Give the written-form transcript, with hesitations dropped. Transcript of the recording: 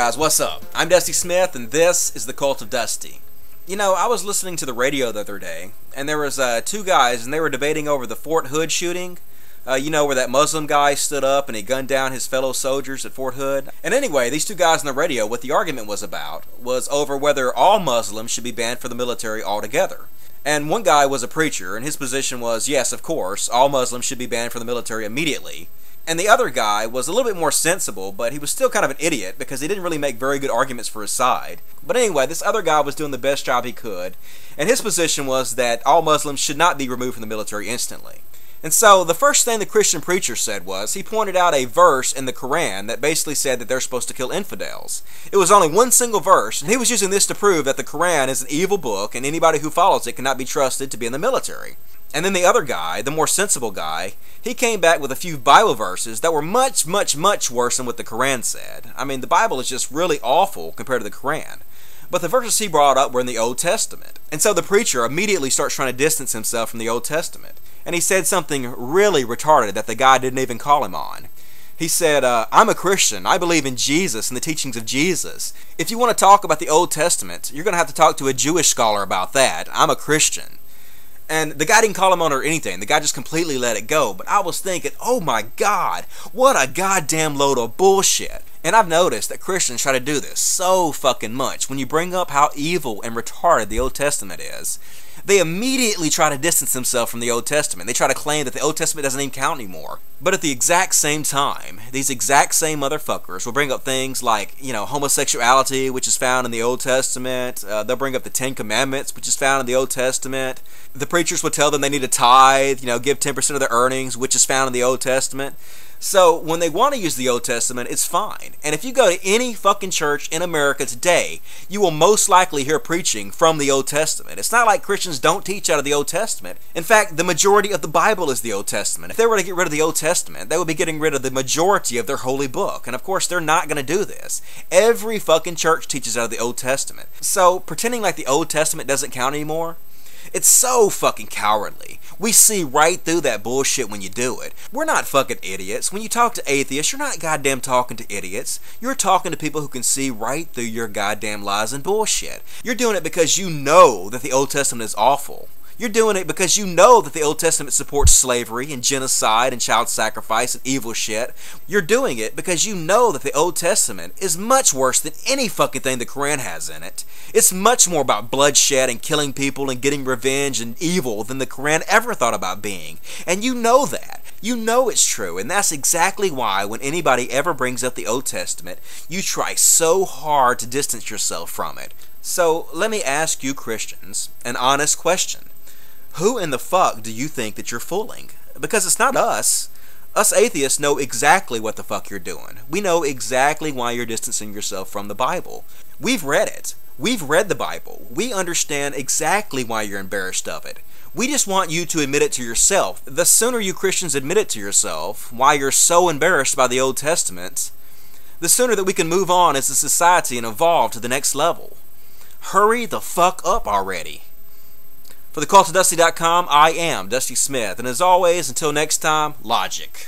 guys, what's up? I'm Dusty Smith, and this is the Cult of Dusty. You know, I was listening to the radio the other day, and there was two guys, and they were debating over the Fort Hood shooting. You know, where that Muslim guy stood up and he gunned down his fellow soldiers at Fort Hood. And anyway, these two guys on the radio, what the argument was about was over whether all Muslims should be banned from the military altogether. And one guy was a preacher, and his position was, yes, of course, all Muslims should be banned from the military immediately. And the other guy was a little bit more sensible, but he was still kind of an idiot because he didn't really make very good arguments for his side. But anyway, this other guy was doing the best job he could, and his position was that all Muslims should not be removed from the military instantly. And so the first thing the Christian preacher said was, he pointed out a verse in the Quran that basically said that they're supposed to kill infidels. It was only one single verse, and he was using this to prove that the Quran is an evil book and anybody who follows it cannot be trusted to be in the military. And then the other guy, the more sensible guy, he came back with a few Bible verses that were much, much, much worse than what the Quran said. I mean, the Bible is just really awful compared to the Quran. But the verses he brought up were in the Old Testament. And so the preacher immediately starts trying to distance himself from the Old Testament. And he said something really retarded that the guy didn't even call him on. He said, I'm a Christian. I believe in Jesus and the teachings of Jesus. If you want to talk about the Old Testament, you're going to have to talk to a Jewish scholar about that. I'm a Christian. And the guy didn't call him on or anything. The guy just completely let it go. But I was thinking, oh my God, what a goddamn load of bullshit. And I've noticed that Christians try to do this so fucking much. When you bring up how evil and retarded the Old Testament is, they immediately try to distance themselves from the Old Testament. They try to claim that the Old Testament doesn't even count anymore. But at the exact same time, these exact same motherfuckers will bring up things like, you know, homosexuality, which is found in the Old Testament. They'll bring up the Ten Commandments, which is found in the Old Testament. The preachers will tell them they need to tithe, you know, give 10% of their earnings, which is found in the Old Testament. So when they want to use the Old Testament, it's fine. And if you go to any fucking church in America today, you will most likely hear preaching from the Old Testament. It's not like Christians don't teach out of the Old Testament. In fact, the majority of the Bible is the Old Testament. If they were to get rid of the Old Testament, they would be getting rid of the majority of their holy book. And of course, they're not going to do this. Every fucking church teaches out of the Old Testament. So pretending like the Old Testament doesn't count anymore, it's so fucking cowardly. We see right through that bullshit when you do it. We're not fucking idiots. When you talk to atheists, you're not goddamn talking to idiots. You're talking to people who can see right through your goddamn lies and bullshit. You're doing it because you know that the Old Testament is awful. You're doing it because you know that the Old Testament supports slavery and genocide and child sacrifice and evil shit. You're doing it because you know that the Old Testament is much worse than any fucking thing the Quran has in it. It's much more about bloodshed and killing people and getting revenge and evil than the Quran ever thought about being. And you know that. You know it's true, and that's exactly why when anybody ever brings up the Old Testament, you try so hard to distance yourself from it. So let me ask you Christians an honest question. Who in the fuck do you think that you're fooling? Because it's not us. Us atheists know exactly what the fuck you're doing. We know exactly why you're distancing yourself from the Bible. We've read it. We've read the Bible. We understand exactly why you're embarrassed of it. We just want you to admit it to yourself. The sooner you Christians admit it to yourself, why you're so embarrassed by the Old Testament, the sooner that we can move on as a society and evolve to the next level. Hurry the fuck up already. For thecultofdusty.com, I am Dusty Smith, and as always, until next time, logic.